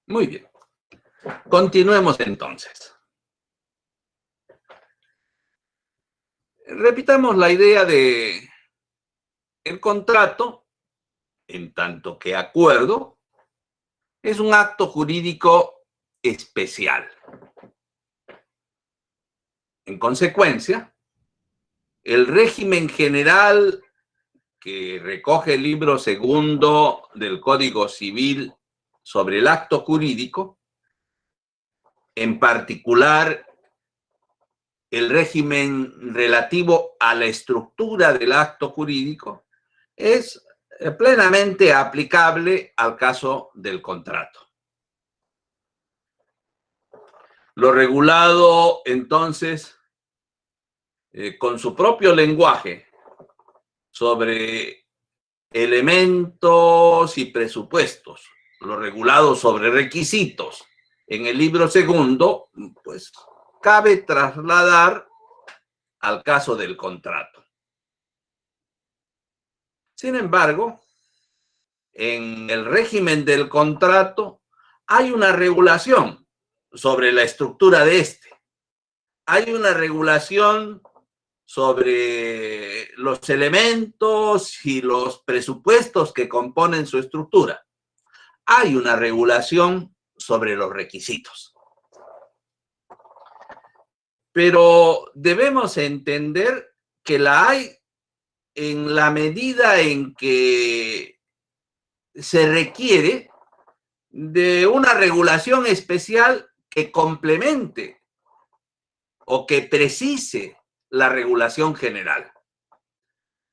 Muy bien. Continuemos entonces. Repitamos la idea de el contrato, en tanto que acuerdo, es un acto jurídico especial. En consecuencia, el régimen general que recoge el libro segundo del Código Civil sobre el acto jurídico, en particular el régimen relativo a la estructura del acto jurídico, es plenamente aplicable al caso del contrato. Lo regulado, entonces, con su propio lenguaje sobre elementos y presupuestos, lo regulado sobre requisitos en el libro segundo, pues cabe trasladar al caso del contrato. Sin embargo, en el régimen del contrato hay una regulación sobre la estructura de este. Hay una regulación sobre los elementos y los presupuestos que componen su estructura. Hay una regulación sobre los requisitos. Pero debemos entender que la hay en la medida en que se requiere de una regulación especial que complemente o que precise la regulación general.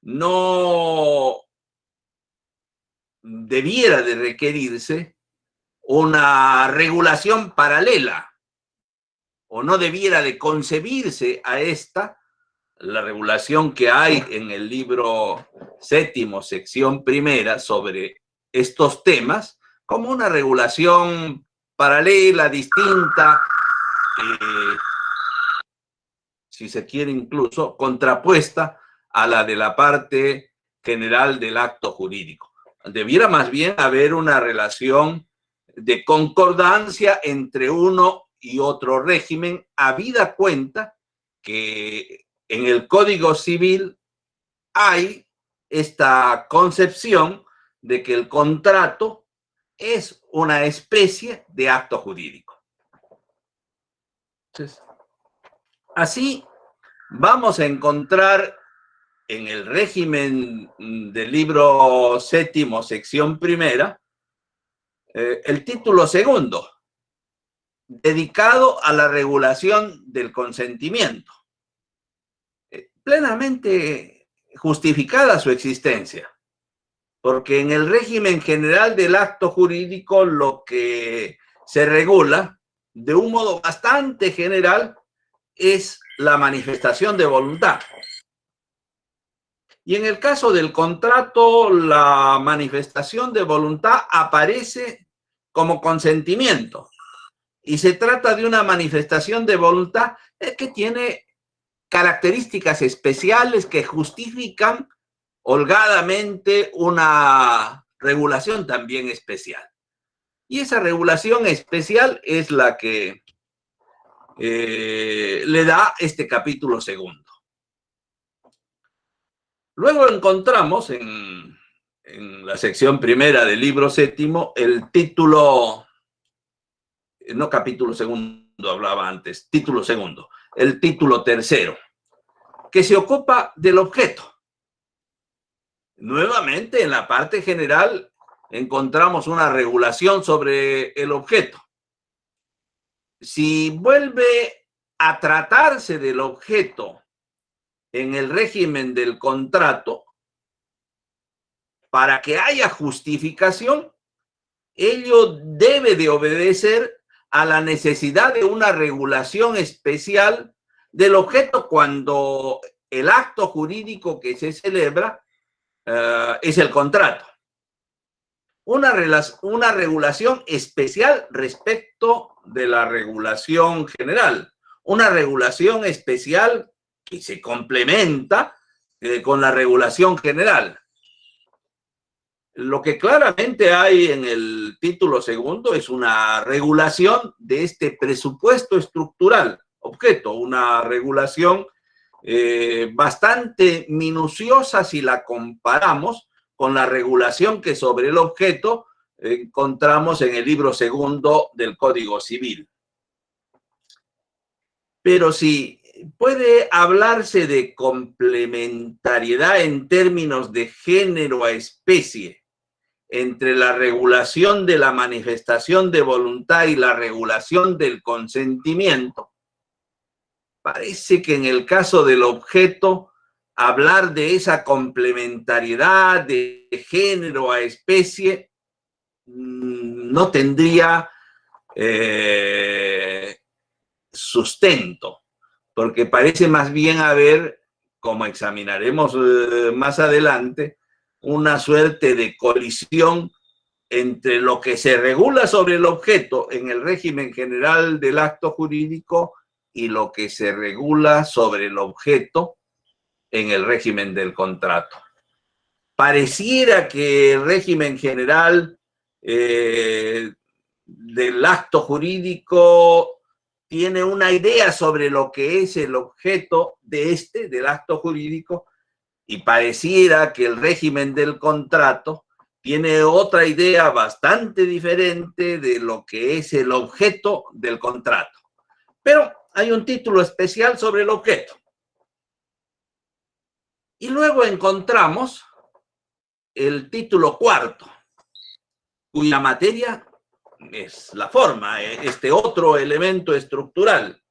No debiera de requerirse una regulación paralela o no debiera de concebirse a esta, la regulación que hay en el libro séptimo, sección primera, sobre estos temas, como una regulación paralela, distinta, si se quiere incluso contrapuesta a la de la parte general del acto jurídico. Debiera más bien haber una relación de concordancia entre uno y otro régimen, habida cuenta que en el Código Civil hay esta concepción de que el contrato es una especie de acto jurídico. Entonces, así vamos a encontrar en el régimen del libro séptimo, sección primera, el título segundo, dedicado a la regulación del consentimiento. Plenamente justificada su existencia, porque en el régimen general del acto jurídico lo que se regula de un modo bastante general es la manifestación de voluntad. Y en el caso del contrato, la manifestación de voluntad aparece como consentimiento. Y se trata de una manifestación de voluntad que tiene características especiales que justifican holgadamente una regulación también especial. Y esa regulación especial es la que le da este capítulo segundo. Luego encontramos en la sección primera del libro séptimo el título, no capítulo segundo, hablaba antes, título segundo, el título tercero, que se ocupa del objeto. Nuevamente, en la parte general encontramos una regulación sobre el objeto. Si vuelve a tratarse del objeto en el régimen del contrato, para que haya justificación, ello debe de obedecer a la necesidad de una regulación especial del objeto cuando el acto jurídico que se celebra es el contrato. Una regulación especial respecto de la regulación general. Una regulación especial que se complementa con la regulación general. Lo que claramente hay en el título segundo es una regulación de este presupuesto estructural, objeto, una regulación bastante minuciosa si la comparamos con la regulación que sobre el objeto encontramos en el libro segundo del Código Civil. Pero si puede hablarse de complementariedad en términos de género a especie entre la regulación de la manifestación de voluntad y la regulación del consentimiento, parece que en el caso del objeto, hablar de esa complementariedad de género a especie no tendría sustento, porque parece más bien haber, como examinaremos más adelante, una suerte de colisión entre lo que se regula sobre el objeto en el régimen general del acto jurídico y lo que se regula sobre el objeto en el régimen del contrato. Pareciera que el régimen general del acto jurídico tiene una idea sobre lo que es el objeto del acto jurídico, y pareciera que el régimen del contrato tiene otra idea bastante diferente de lo que es el objeto del contrato. Pero hay un título especial sobre el objeto. Y luego encontramos el título cuarto, cuya materia es la forma, este otro elemento estructural.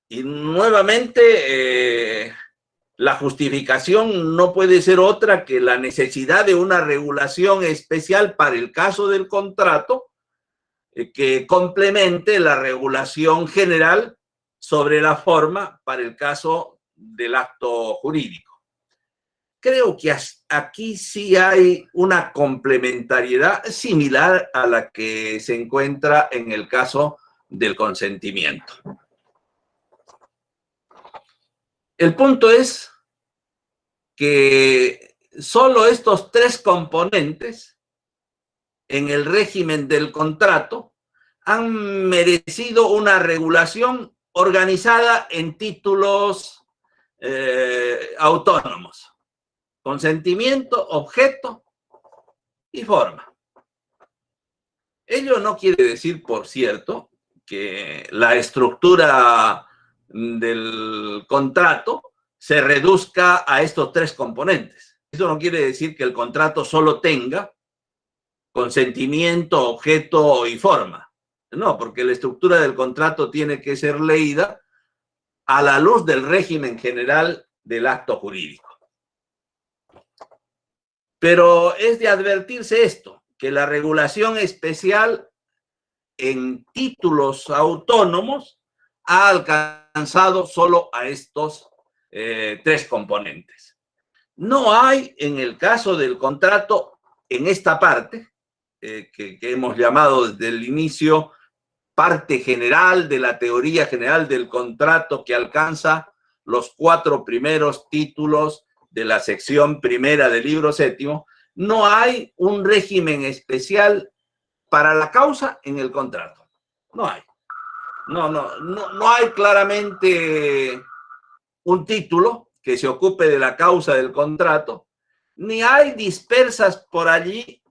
Y nuevamente, la justificación no puede ser otra que la necesidad de una regulación especial para el caso del contrato que complemente la regulación general sobre la forma para el caso del acto jurídico. Creo que aquí sí hay una complementariedad similar a la que se encuentra en el caso del consentimiento. El punto es que solo estos tres componentes en el régimen del contrato han merecido una regulación organizada en títulos autónomos: consentimiento, objeto y forma. Ello no quiere decir, por cierto, que la estructura del contrato se reduzca a estos tres componentes. Eso no quiere decir que el contrato solo tenga consentimiento, objeto y forma. No, porque la estructura del contrato tiene que ser leída a la luz del régimen general del acto jurídico. Pero es de advertirse esto, que la regulación especial en títulos autónomos ha alcanzado solo a estos tres componentes. No hay en el caso del contrato, en esta parte, que hemos llamado desde el inicio parte general de la teoría general del contrato, que alcanza los 4 primeros títulos de la sección primera del libro séptimo, no hay un régimen especial para la causa en el contrato. No hay. No hay claramente un título que se ocupe de la causa del contrato, ni hay dispersas por allí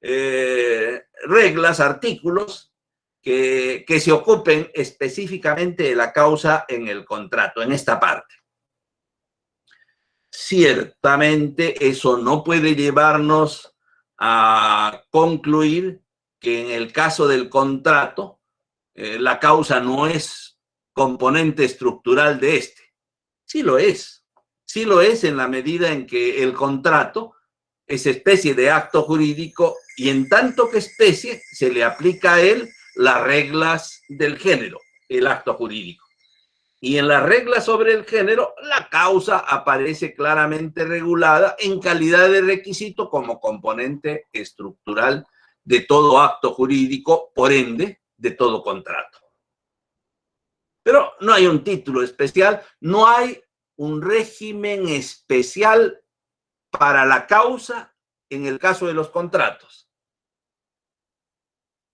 reglas, artículos que se ocupen específicamente de la causa en el contrato, en esta parte. Ciertamente eso no puede llevarnos a concluir que en el caso del contrato la causa no es componente estructural de este. Sí lo es. Sí lo es en la medida en que el contrato es especie de acto jurídico y en tanto que especie se le aplica a él las reglas del género, el acto jurídico. Y en las reglas sobre el género, la causa aparece claramente regulada en calidad de requisito como componente estructural de todo acto jurídico, por ende, de todo contrato. Pero no hay un título especial, no hay un régimen especial para la causa en el caso de los contratos.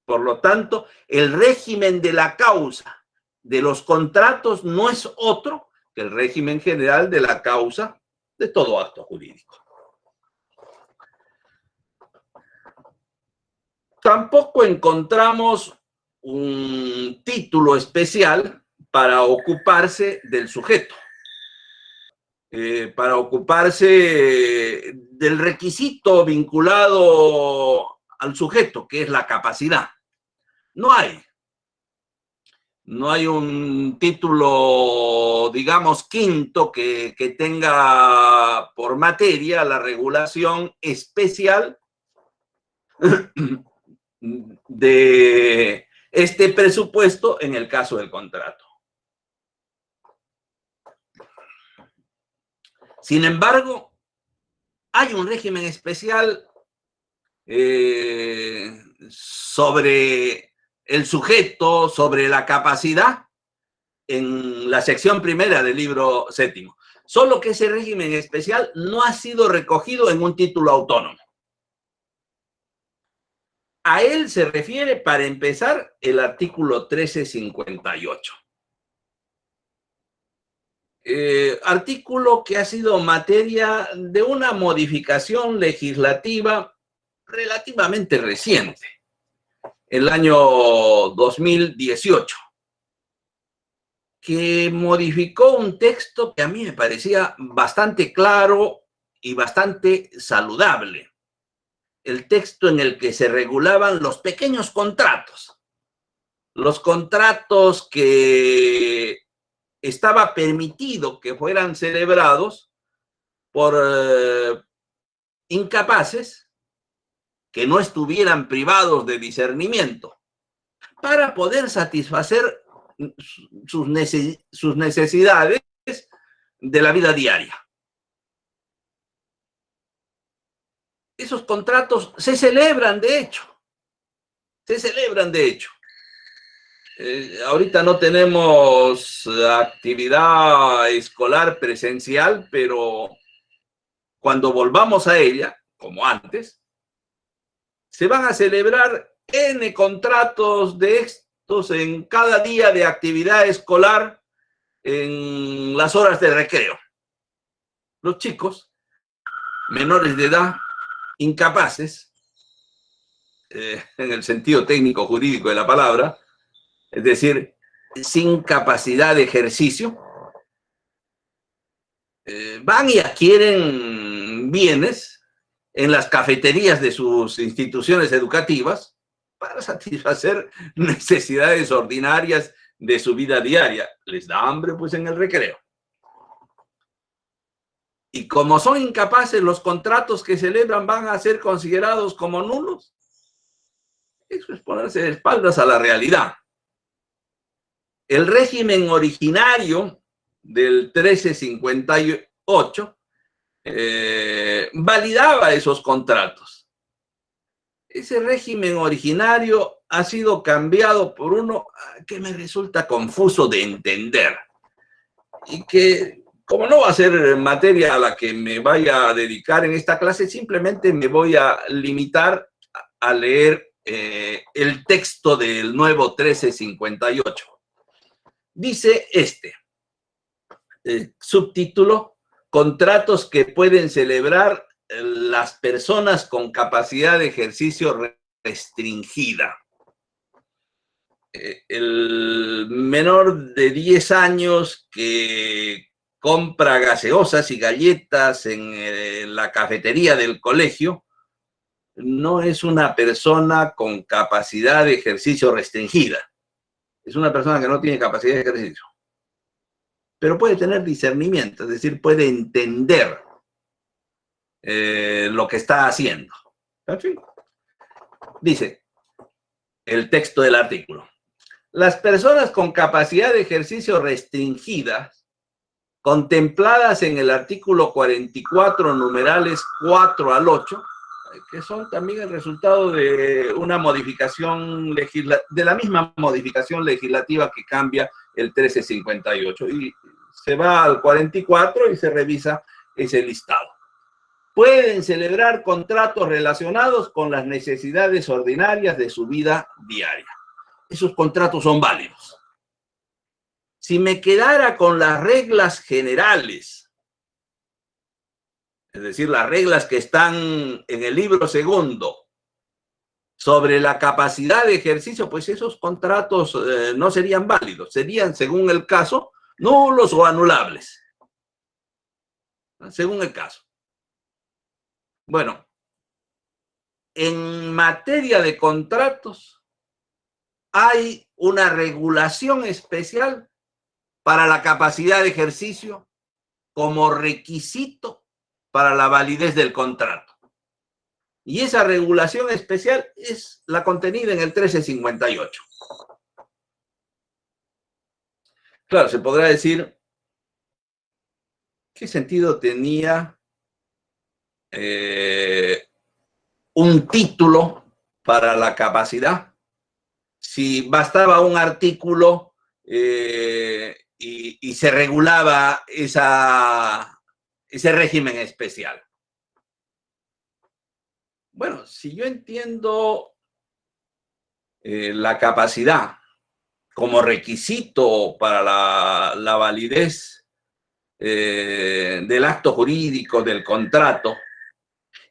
Por lo tanto, el régimen de la causa de los contratos no es otro que el régimen general de la causa de todo acto jurídico. Tampoco encontramos un título especial para ocuparse del sujeto, para ocuparse del requisito vinculado al sujeto, que es la capacidad. No hay. No hay un título, digamos, quinto que tenga por materia la regulación especial de este presupuesto en el caso del contrato. Sin embargo, hay un régimen especial sobre el sujeto, sobre la capacidad, en la sección primera del libro séptimo. Solo que ese régimen especial no ha sido recogido en un título autónomo. A él se refiere, para empezar, el artículo 1358. Artículo que ha sido materia de una modificación legislativa relativamente reciente, el año 2018, que modificó un texto que a mí me parecía bastante claro y bastante saludable. El texto en el que se regulaban los pequeños contratos. Los contratos que estaba permitido que fueran celebrados por incapaces que no estuvieran privados de discernimiento para poder satisfacer sus necesidades de la vida diaria. Esos contratos se celebran, de hecho. Se celebran, de hecho. Ahorita no tenemos actividad escolar presencial, pero cuando volvamos a ella, como antes, se van a celebrar N contratos de estos en cada día de actividad escolar en las horas de recreo. Los chicos menores de edad, incapaces, en el sentido técnico jurídico de la palabra, es decir, sin capacidad de ejercicio, van y adquieren bienes en las cafeterías de sus instituciones educativas para satisfacer necesidades ordinarias de su vida diaria. Les da hambre, pues, en el recreo. Y como son incapaces, los contratos que celebran van a ser considerados como nulos. Eso es ponerse de espaldas a la realidad. El régimen originario del 1358 validaba esos contratos. Ese régimen originario ha sido cambiado por uno que me resulta confuso de entender y que, como no va a ser materia a la que me vaya a dedicar en esta clase, simplemente me voy a limitar a leer el texto del nuevo 1358. Dice subtítulo: contratos que pueden celebrar las personas con capacidad de ejercicio restringida. El menor de 10 años que compra gaseosas y galletas en la cafetería del colegio no es una persona con capacidad de ejercicio restringida. Es una persona que no tiene capacidad de ejercicio, pero puede tener discernimiento, es decir, puede entender lo que está haciendo. En fin, dice el texto del artículo: las personas con capacidad de ejercicio restringidas, contempladas en el artículo 44, numerales 4 al 8, que son también el resultado de una modificación de la misma modificación legislativa que cambia el 1358. Y se va al 44 y se revisa ese listado. pueden celebrar contratos relacionados con las necesidades ordinarias de su vida diaria. Esos contratos son válidos. Si me quedara con las reglas generales, es decir, las reglas que están en el libro segundo sobre la capacidad de ejercicio, pues esos contratos no serían válidos, serían, según el caso, nulos o anulables, según el caso. Bueno, en materia de contratos hay una regulación especial para la capacidad de ejercicio como requisito para la validez del contrato. Y esa regulación especial es la contenida en el 1358. Claro, se podrá decir, ¿qué sentido tenía un título para la capacidad si bastaba un artículo y se regulaba ese régimen especial? Bueno, si yo entiendo la capacidad como requisito para la validez del acto jurídico, del contrato,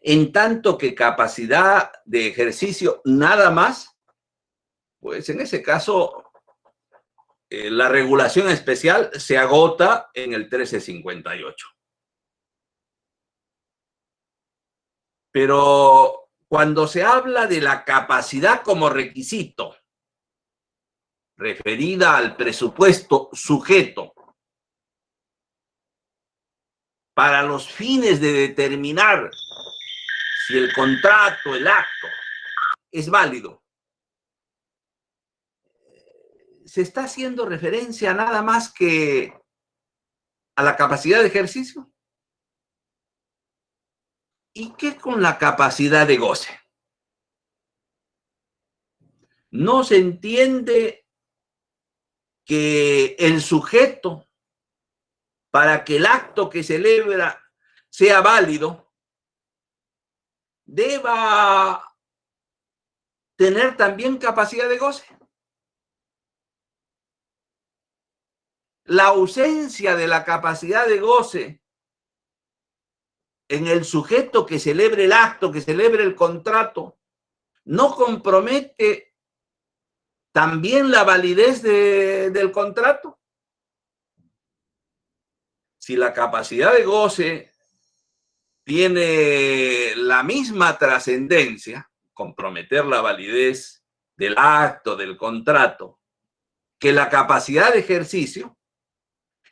en tanto que capacidad de ejercicio nada más, pues en ese caso la regulación especial se agota en el 1358. Pero cuando se habla de la capacidad como requisito, referida al presupuesto sujeto, para los fines de determinar si el contrato, el acto, es válido, se está haciendo referencia nada más que a la capacidad de ejercicio. ¿Y qué con la capacidad de goce? No se entiende que el sujeto, para que el acto que celebra sea válido, deba tener también capacidad de goce. La ausencia de la capacidad de goce en el sujeto que celebre el acto, que celebre el contrato, no compromete también la validez del contrato. Si la capacidad de goce tiene la misma trascendencia, comprometer la validez del acto, del contrato, que la capacidad de ejercicio,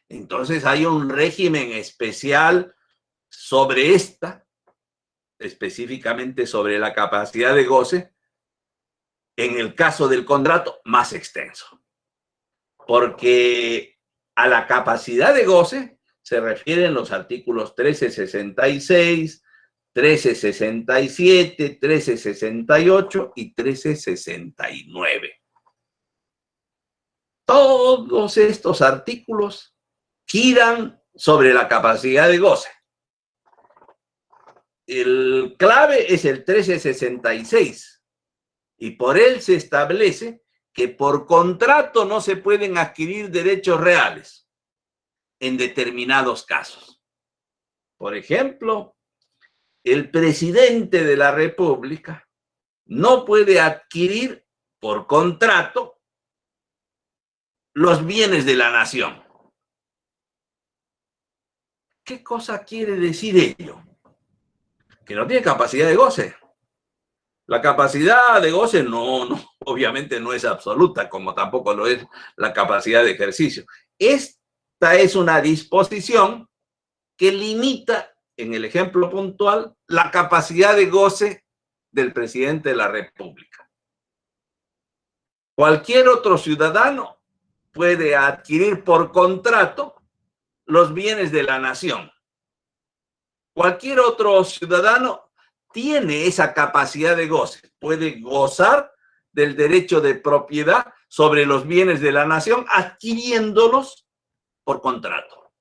entonces hay un régimen especial sobre esta, específicamente sobre la capacidad de goce, en el caso del contrato más extenso. Porque a la capacidad de goce se refieren los artículos 1366, 1367, 1368 y 1369. Todos estos artículos giran sobre la capacidad de goce. El clave es el 1366 y por él se establece que por contrato no se pueden adquirir derechos reales en determinados casos. Por ejemplo, el presidente de la República no puede adquirir por contrato los bienes de la nación. ¿Qué cosa quiere decir ello? Que no tiene capacidad de goce. La capacidad de goce obviamente no es absoluta, como tampoco lo es la capacidad de ejercicio. Esta es una disposición que limita, en el ejemplo puntual, la capacidad de goce del presidente de la República. Cualquier otro ciudadano puede adquirir por contrato los bienes de la nación. Cualquier otro ciudadano tiene esa capacidad de goce, puede gozar del derecho de propiedad sobre los bienes de la nación adquiriéndolos por contrato.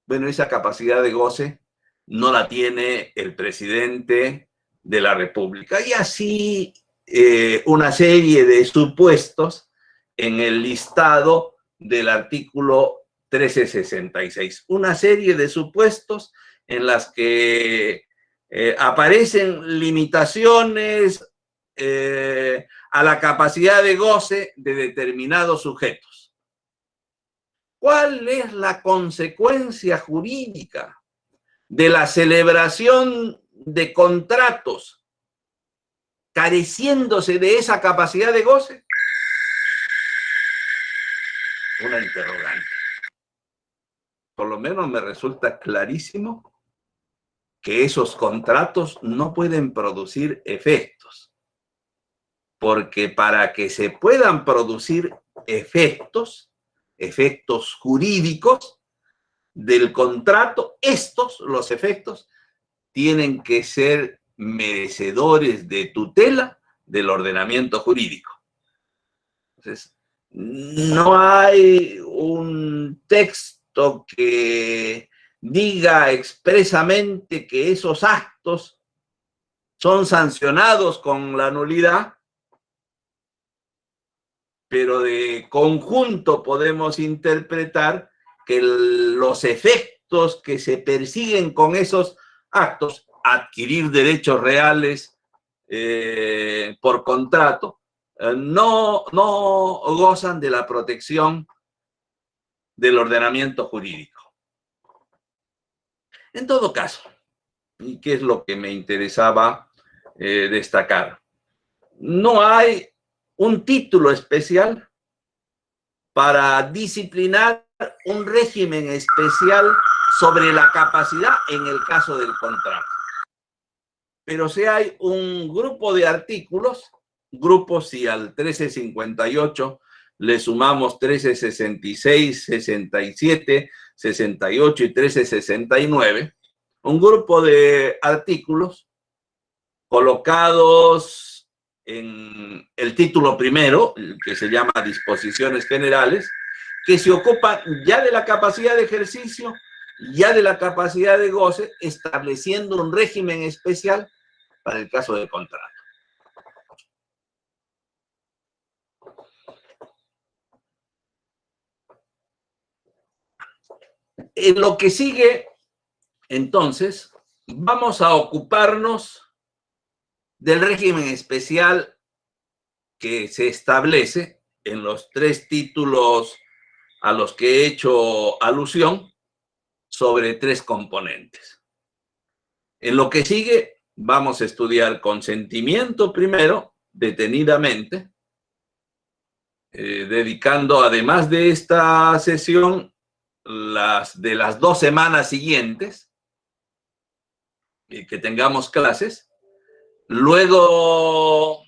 Bueno, esa capacidad de goce no la tiene el presidente de la República. Y así una serie de supuestos en el listado del artículo 1366. Una serie de supuestos en las que aparecen limitaciones a la capacidad de goce de determinados sujetos. ¿Cuál es la consecuencia jurídica de la celebración de contratos careciéndose de esa capacidad de goce? Una interrogante. Por lo menos me resulta clarísimo que esos contratos no pueden producir efectos, porque para que se puedan producir efectos jurídicos del contrato, los efectos, tienen que ser merecedores de tutela del ordenamiento jurídico. Entonces, no hay un texto que diga expresamente que esos actos son sancionados con la nulidad, pero de conjunto podemos interpretar que los efectos que se persiguen con esos actos, adquirir derechos reales por contrato, no gozan de la protección del ordenamiento jurídico. En todo caso, ¿y qué es lo que me interesaba destacar? No hay un título especial para disciplinar un régimen especial sobre la capacidad en el caso del contrato. Pero sí hay un grupo de artículos, grupos, si al 1358 le sumamos 1366, 67, 68 y 1369, un grupo de artículos colocados en el título primero, que se llama Disposiciones Generales, que se ocupan ya de la capacidad de ejercicio, ya de la capacidad de goce, estableciendo un régimen especial para el caso del contrato. En lo que sigue, entonces, vamos a ocuparnos del régimen especial que se establece en los tres títulos a los que he hecho alusión sobre tres componentes. En lo que sigue, vamos a estudiar consentimiento primero, detenidamente, dedicando además de esta sesión de las 2 semanas siguientes, que tengamos clases, luego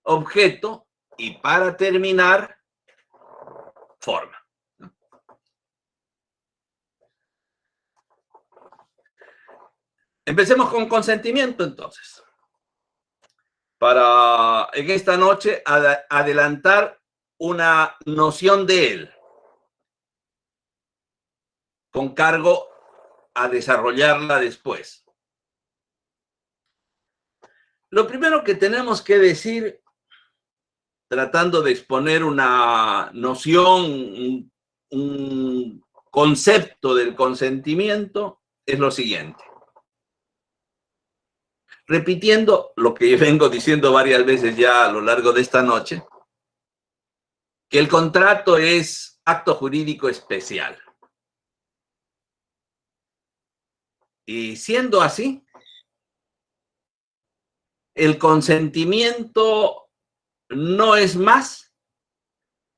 objeto y para terminar, forma. Empecemos con consentimiento, entonces. Para en esta noche adelantar una noción de él, con cargo a desarrollarla después. Lo primero que tenemos que decir, tratando de exponer una noción, un concepto del consentimiento, es lo siguiente. Repitiendo lo que vengo diciendo varias veces ya a lo largo de esta noche, que el contrato es acto jurídico especial. Y siendo así, el consentimiento no es más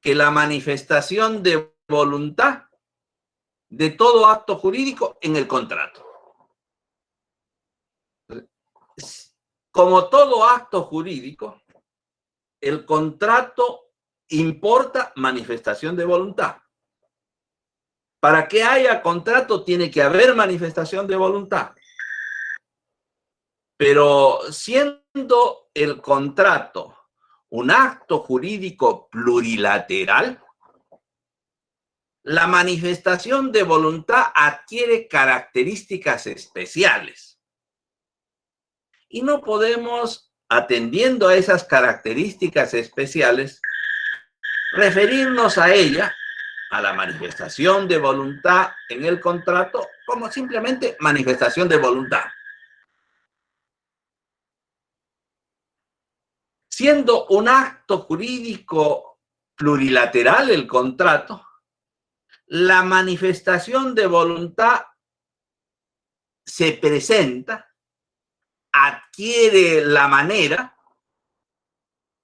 que la manifestación de voluntad de todo acto jurídico en el contrato. Como todo acto jurídico, el contrato importa manifestación de voluntad. Para que haya contrato tiene que haber manifestación de voluntad. Pero siendo el contrato un acto jurídico plurilateral, la manifestación de voluntad adquiere características especiales. Y no podemos, atendiendo a esas características especiales, referirnos a ella, a la manifestación de voluntad en el contrato, como simplemente manifestación de voluntad. Siendo un acto jurídico plurilateral el contrato, la manifestación de voluntad se presenta, adquiere la manera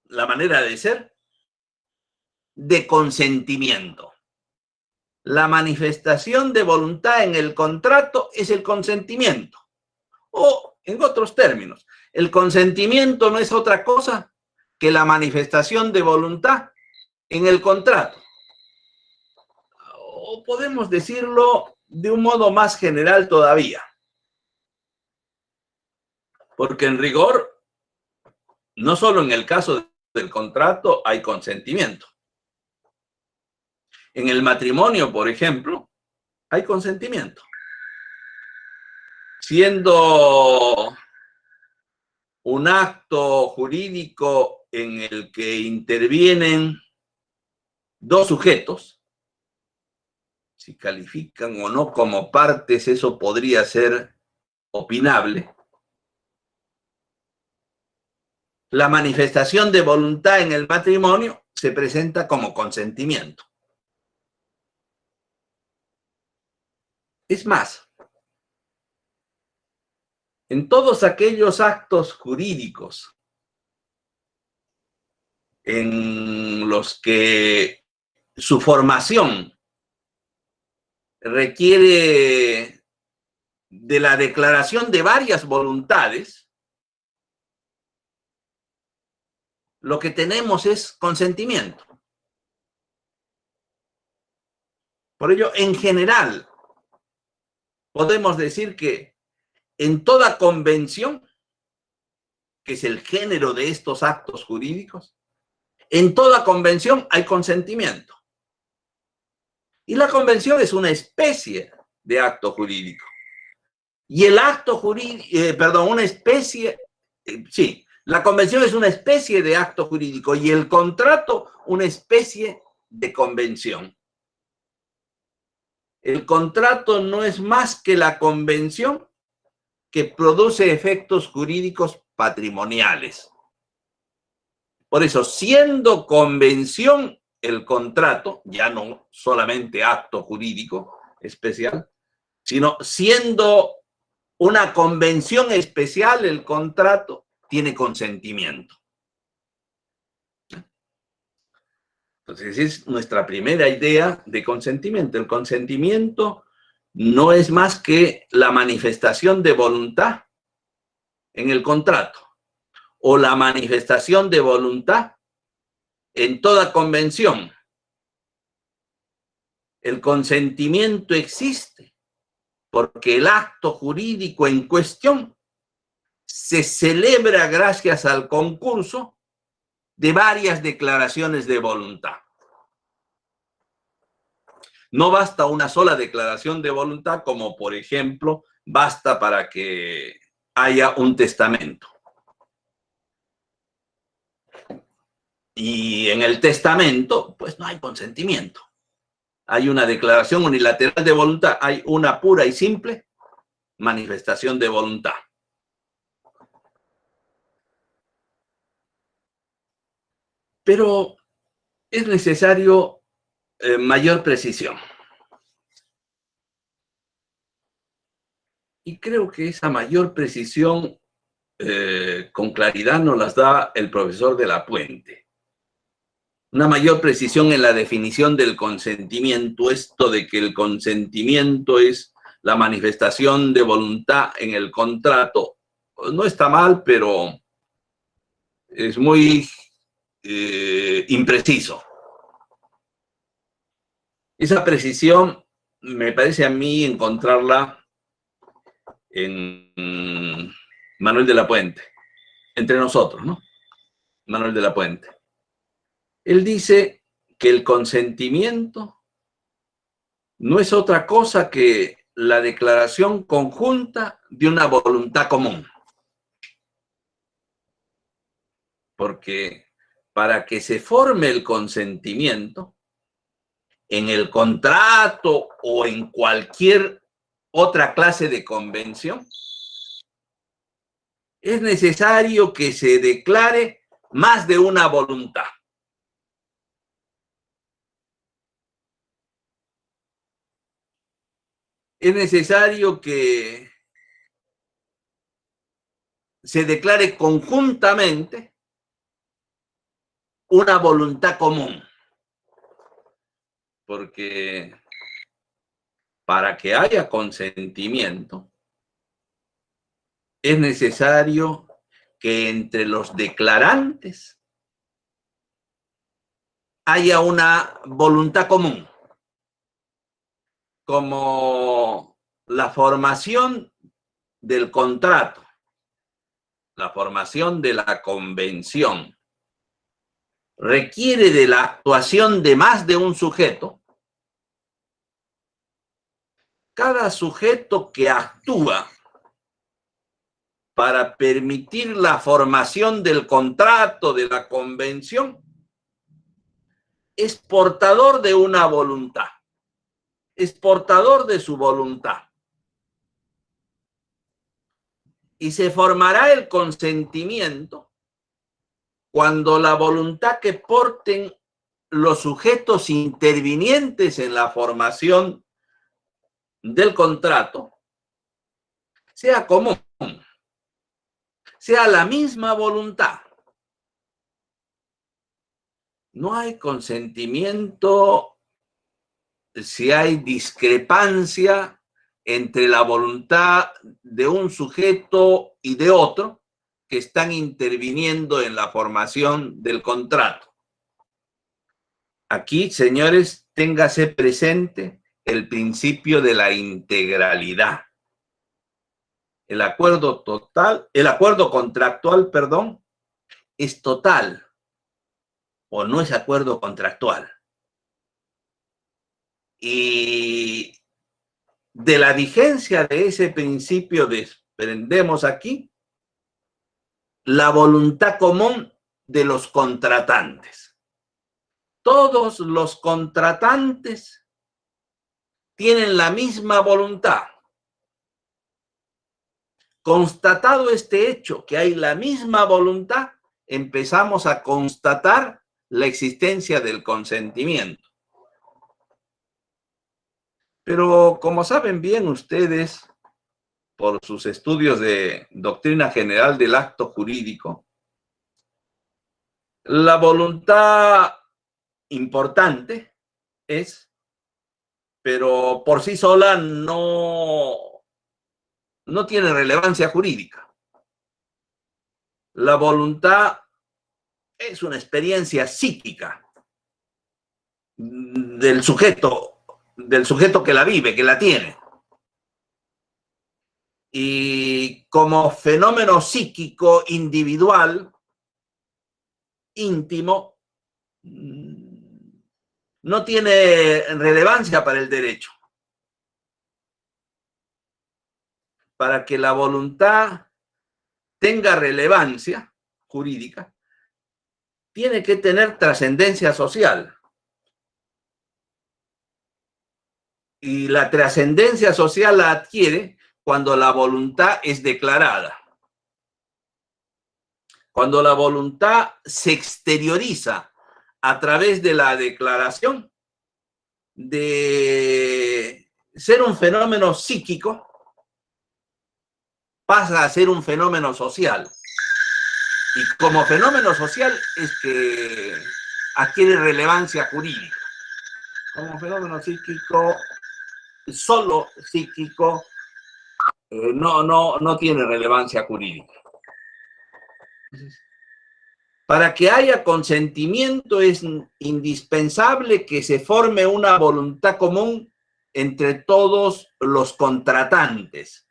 de ser, de consentimiento. La manifestación de voluntad en el contrato es el consentimiento. O, en otros términos, el consentimiento no es otra cosa que la manifestación de voluntad en el contrato. O podemos decirlo de un modo más general todavía. Porque en rigor, no solo en el caso del contrato hay consentimiento. En el matrimonio, por ejemplo, hay consentimiento. Siendo un acto jurídico en el que intervienen dos sujetos, si califican o no como partes, eso podría ser opinable. La manifestación de voluntad en el matrimonio se presenta como consentimiento. Es más, en todos aquellos actos jurídicos en los que su formación requiere de la declaración de varias voluntades, lo que tenemos es consentimiento. Por ello, en general, podemos decir que en toda convención, que es el género de estos actos jurídicos, en toda convención hay consentimiento. Y la convención es una especie de acto jurídico. Y el acto jurídico, la convención es una especie de acto jurídico y el contrato una especie de convención. El contrato no es más que la convención que produce efectos jurídicos patrimoniales. Por eso, siendo convención el contrato, ya no solamente acto jurídico especial, sino siendo una convención especial el contrato, tiene consentimiento. Entonces, es nuestra primera idea de consentimiento. El consentimiento no es más que la manifestación de voluntad en el contrato o la manifestación de voluntad en toda convención. El consentimiento existe porque el acto jurídico en cuestión se celebra gracias al concurso de varias declaraciones de voluntad. No basta una sola declaración de voluntad, como por ejemplo, basta para que haya un testamento. Y en el testamento, pues no hay consentimiento. Hay una declaración unilateral de voluntad, hay una pura y simple manifestación de voluntad. Pero es necesario mayor precisión. Y creo que esa mayor precisión con claridad nos las da el profesor de la Puente. Una mayor precisión en la definición del consentimiento, esto de que el consentimiento es la manifestación de voluntad en el contrato, no está mal, pero es muy impreciso. Esa precisión me parece a mí encontrarla en Manuel de la Puente, entre nosotros, ¿no? Manuel de la Puente. Él dice que el consentimiento no es otra cosa que la declaración conjunta de una voluntad común. Porque para que se forme el consentimiento, en el contrato o en cualquier otra clase de convención, es necesario que se declare más de una voluntad. Es necesario que se declare conjuntamente una voluntad común. Porque para que haya consentimiento, es necesario que entre los declarantes haya una voluntad común, como la formación del contrato, la formación de la convención, requiere de la actuación de más de un sujeto. Cada sujeto que actúa para permitir la formación del contrato, de la convención, es portador de una voluntad, es portador de su voluntad. Y se formará el consentimiento cuando la voluntad que porten los sujetos intervinientes en la formación del contrato sea común, sea la misma voluntad. No hay consentimiento si hay discrepancia entre la voluntad de un sujeto y de otro que están interviniendo en la formación del contrato. Aquí, señores, téngase presente el principio de la integralidad. El acuerdo contractual, perdón, es total o no es acuerdo contractual. Y de la vigencia de ese principio desprendemos aquí la voluntad común de los contratantes. Todos los contratantes tienen la misma voluntad. Constatado este hecho, que hay la misma voluntad, empezamos a constatar la existencia del consentimiento. Pero como saben bien ustedes, por sus estudios de doctrina general del acto jurídico, la voluntad importante es, pero por sí sola no tiene relevancia jurídica. La voluntad es una experiencia psíquica del sujeto que la vive, que la tiene. Y como fenómeno psíquico individual, íntimo, no tiene relevancia para el derecho. Para que la voluntad tenga relevancia jurídica, tiene que tener trascendencia social. Y la trascendencia social la adquiere cuando la voluntad es declarada. Cuando la voluntad se exterioriza a través de la declaración, de ser un fenómeno psíquico, pasa a ser un fenómeno social. Y como fenómeno social es que adquiere relevancia jurídica. Como fenómeno psíquico, solo psíquico, no tiene relevancia jurídica. Para que haya consentimiento es indispensable que se forme una voluntad común entre todos los contratantes.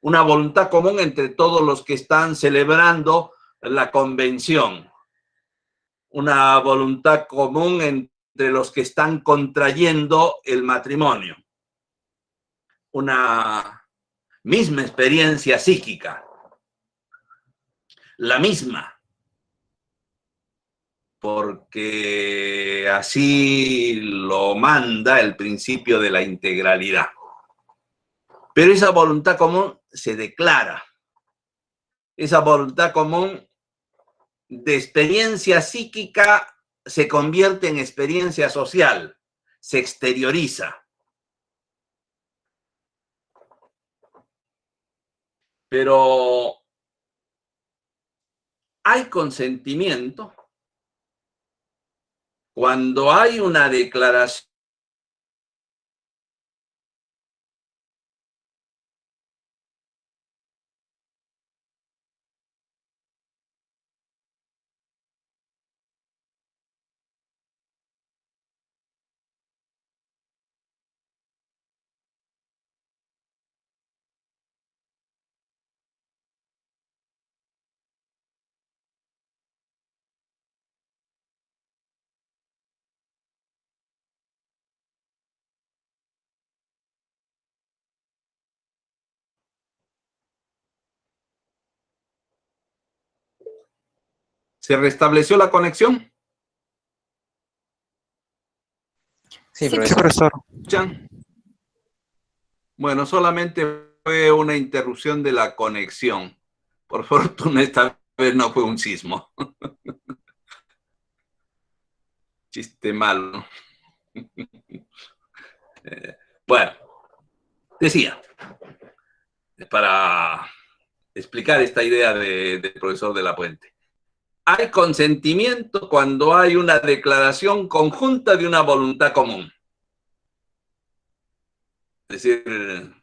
Una voluntad común entre todos los que están celebrando la convención. Una voluntad común entre entre los que están contrayendo el matrimonio. Una misma experiencia psíquica, la misma, porque así lo manda el principio de la integralidad. Pero esa voluntad común se declara. Esa voluntad común de experiencia psíquica se convierte en experiencia social, se exterioriza. Pero hay consentimiento cuando hay una declaración ¿Se restableció la conexión? Sí, profesor. ¿Escuchan? Bueno, solamente fue una interrupción de la conexión. Por fortuna, esta vez no fue un sismo. Chiste malo. Bueno, decía, para explicar esta idea del profesor de la Puente. Hay consentimiento cuando hay una declaración conjunta de una voluntad común. Es decir,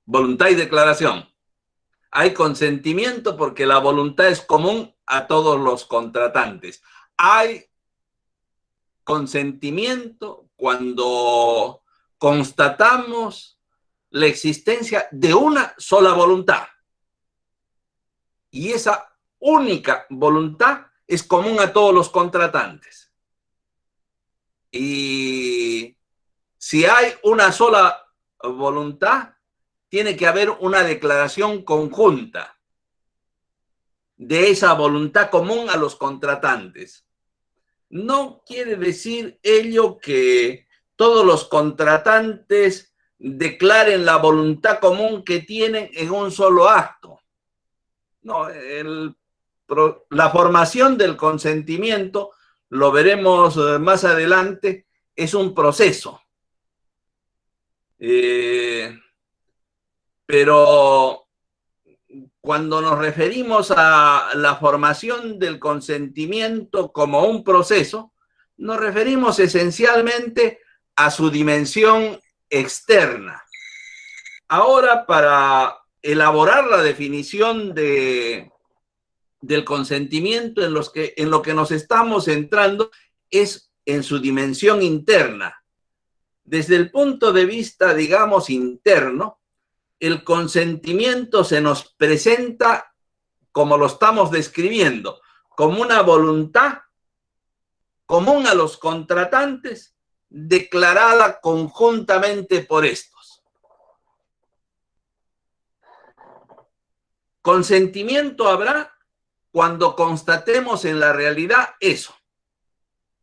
voluntad y declaración. Hay consentimiento porque la voluntad es común a todos los contratantes. Hay consentimiento cuando constatamos la existencia de una sola voluntad. Y esa única voluntad es común a todos los contratantes. Y si hay una sola voluntad, tiene que haber una declaración conjunta de esa voluntad común a los contratantes. No quiere decir ello que todos los contratantes declaren la voluntad común que tienen en un solo acto. No, la formación del consentimiento, lo veremos más adelante, es un proceso. Pero cuando nos referimos a la formación del consentimiento como un proceso, nos referimos esencialmente a su dimensión externa. Ahora, para elaborar la definición del consentimiento, en lo que nos estamos centrando es en su dimensión interna. Desde el punto de vista, digamos, interno, el consentimiento se nos presenta, como lo estamos describiendo, como una voluntad común a los contratantes, declarada conjuntamente por estos. Consentimiento habrá cuando constatemos en la realidad eso,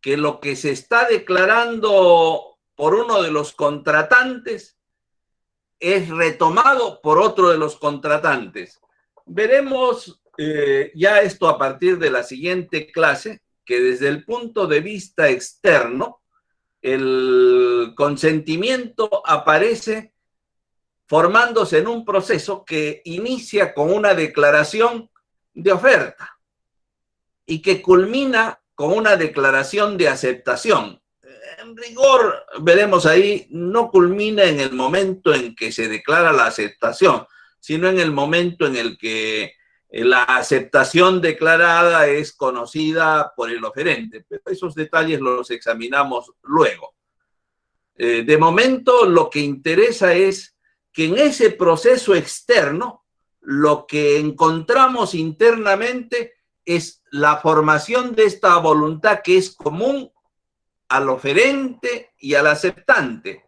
que lo que se está declarando por uno de los contratantes es retomado por otro de los contratantes. Veremos ya esto a partir de la siguiente clase, que desde el punto de vista externo, el consentimiento aparece formándose en un proceso que inicia con una declaración de oferta y que culmina con una declaración de aceptación. En rigor, veremos ahí, no culmina en el momento en que se declara la aceptación, sino en el momento en el que la aceptación declarada es conocida por el oferente. Pero esos detalles los examinamos luego. De momento, lo que interesa es que en ese proceso externo, lo que encontramos internamente es la formación de esta voluntad que es común al oferente y al aceptante,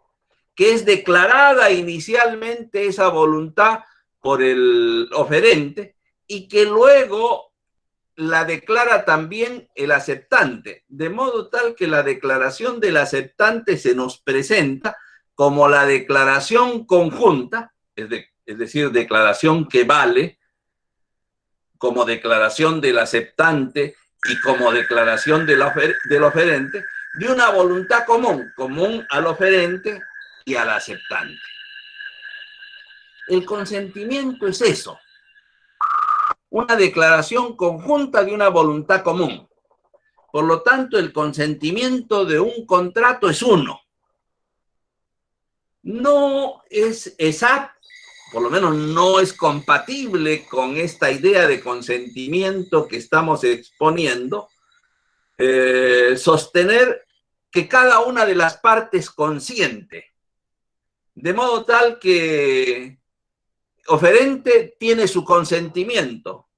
que es declarada inicialmente esa voluntad por el oferente y que luego la declara también el aceptante, de modo tal que la declaración del aceptante se nos presenta como la declaración conjunta, es decir, declaración que vale como declaración del aceptante y como declaración del oferente, de una voluntad común al oferente y al aceptante. El consentimiento es eso, una declaración conjunta de una voluntad común. Por lo tanto, el consentimiento de un contrato es uno. No es exacto, por lo menos no es compatible con esta idea de consentimiento que estamos exponiendo, sostener que cada una de las partes consiente, de modo tal que oferente tiene su consentimiento,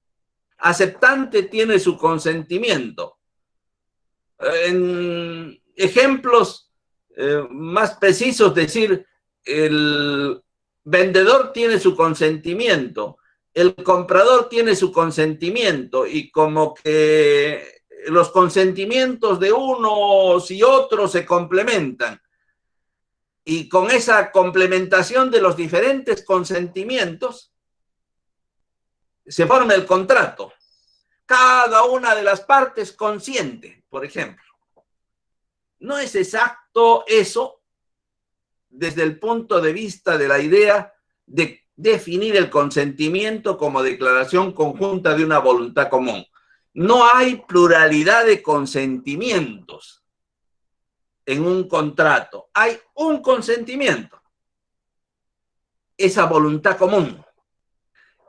aceptante tiene su consentimiento. En ejemplos más precisos, decir, el vendedor tiene su consentimiento, el comprador tiene su consentimiento, y como que los consentimientos de unos y otros se complementan. Y con esa complementación de los diferentes consentimientos se forma el contrato. Cada una de las partes consiente, por ejemplo. No es exacto eso desde el punto de vista de la idea de definir el consentimiento como declaración conjunta de una voluntad común. No hay pluralidad de consentimientos en un contrato. Hay un consentimiento, esa voluntad común.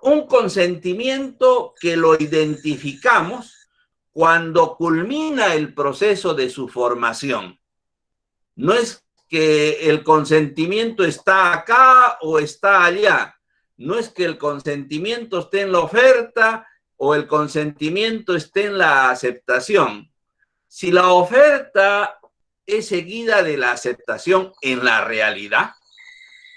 Un consentimiento que lo identificamos cuando culmina el proceso de su formación. No es que el consentimiento está acá o está allá. No es que el consentimiento esté en la oferta o el consentimiento esté en la aceptación. Si la oferta es seguida de la aceptación en la realidad,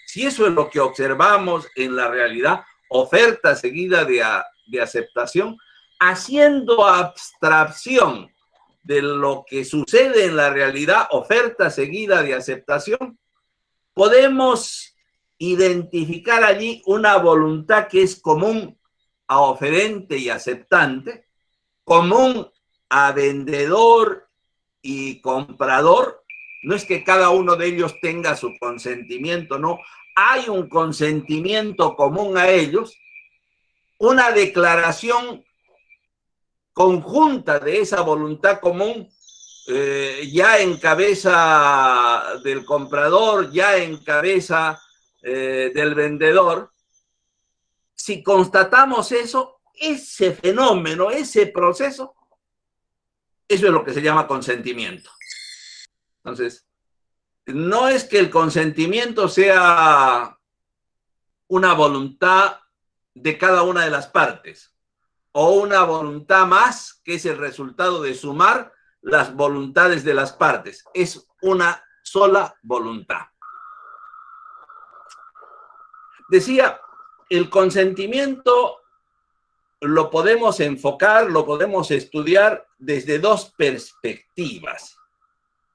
si eso es lo que observamos en la realidad, oferta seguida de aceptación, haciendo abstracción de lo que sucede en la realidad, oferta seguida de aceptación, podemos identificar allí una voluntad que es común a oferente y aceptante, común a vendedor y comprador. No es que cada uno de ellos tenga su consentimiento, no. Hay un consentimiento común a ellos, una declaración conjunta de esa voluntad común, ya en cabeza del comprador, ya en cabeza del vendedor. Si constatamos eso, ese fenómeno, ese proceso, eso es lo que se llama consentimiento. Entonces, no es que el consentimiento sea una voluntad de cada una de las partes o una voluntad más que es el resultado de sumar las voluntades de las partes. Es una sola voluntad. Decía, el consentimiento lo podemos enfocar, lo podemos estudiar desde dos perspectivas.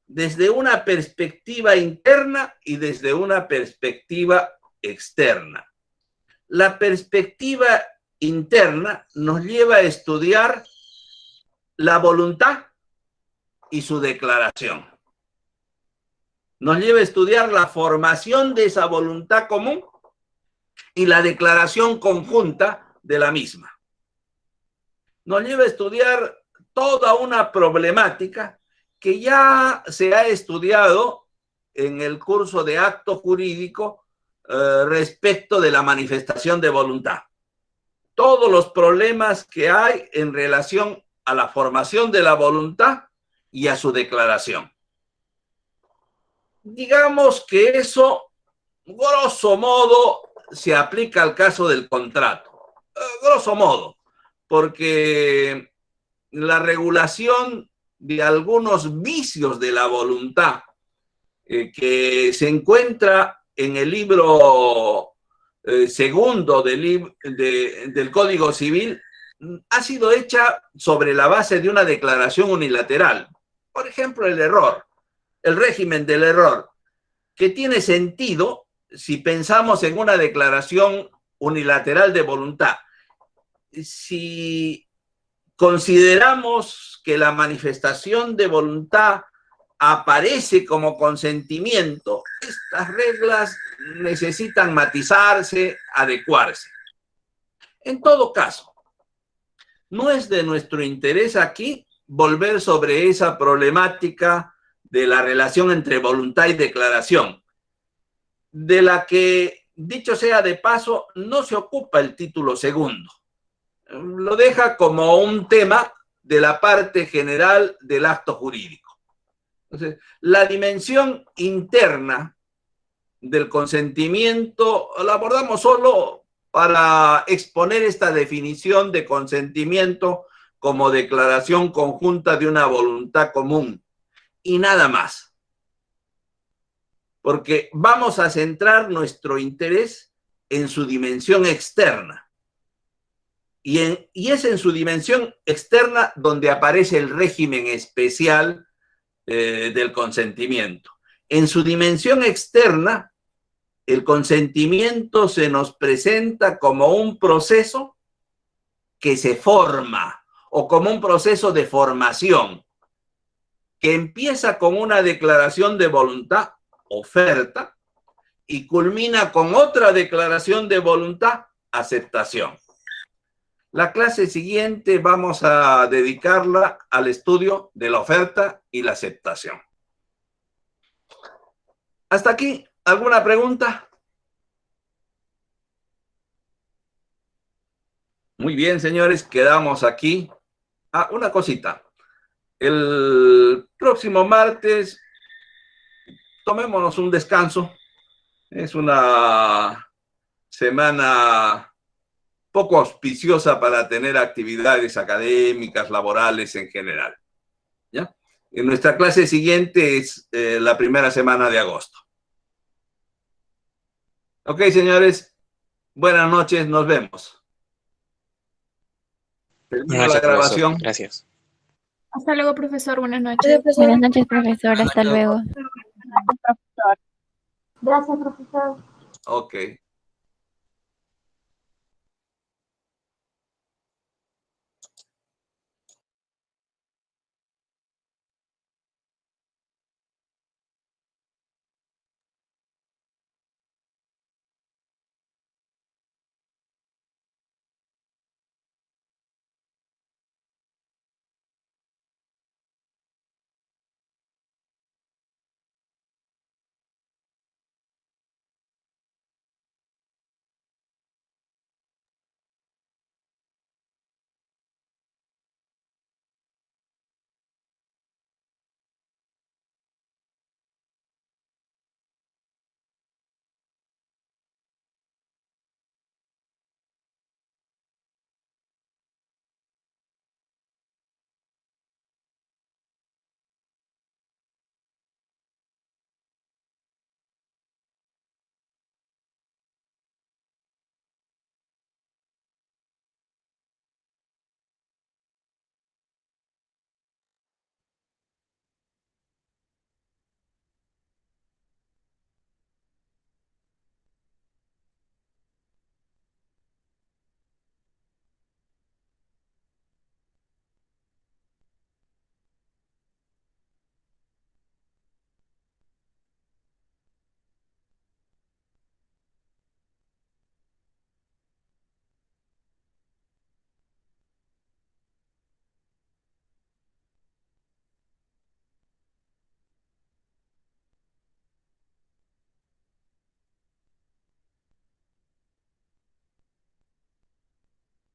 Desde una perspectiva interna y desde una perspectiva externa. La perspectiva interna nos lleva a estudiar la voluntad y su declaración. Nos lleva a estudiar la formación de esa voluntad común y la declaración conjunta de la misma. Nos lleva a estudiar toda una problemática que ya se ha estudiado en el curso de acto jurídico respecto de la manifestación de voluntad. Todos los problemas que hay en relación a la formación de la voluntad y a su declaración. Digamos que eso, grosso modo, se aplica al caso del contrato. Grosso modo, porque la regulación de algunos vicios de la voluntad que se encuentra en el libro segundo del Código Civil, ha sido hecha sobre la base de una declaración unilateral. Por ejemplo, el error, el régimen del error, que tiene sentido si pensamos en una declaración unilateral de voluntad. Si consideramos que la manifestación de voluntad aparece como consentimiento, estas reglas necesitan matizarse, adecuarse. En todo caso, no es de nuestro interés aquí volver sobre esa problemática de la relación entre voluntad y declaración, de la que, dicho sea de paso, no se ocupa el título segundo. Lo deja como un tema de la parte general del acto jurídico. Entonces, la dimensión interna del consentimiento la abordamos solo para exponer esta definición de consentimiento como declaración conjunta de una voluntad común y nada más. Porque vamos a centrar nuestro interés en su dimensión externa. Y es en su dimensión externa donde aparece el régimen especial del consentimiento. En su dimensión externa, el consentimiento se nos presenta como un proceso que se forma o como un proceso de formación que empieza con una declaración de voluntad, oferta, y culmina con otra declaración de voluntad, aceptación. La clase siguiente vamos a dedicarla al estudio de la oferta y la aceptación. ¿Hasta aquí alguna pregunta? Muy bien, señores, quedamos aquí. Ah, una cosita. El próximo martes tomémonos un descanso. Es una semana poco auspiciosa para tener actividades académicas, laborales en general. ¿Ya? En nuestra clase siguiente es la primera semana de agosto. Ok, señores, buenas noches, nos vemos. Termino la grabación. Gracias. Hasta luego, profesor. Buenas noches. Buenas noches, profesor. Hasta luego. Gracias, profesor. Ok.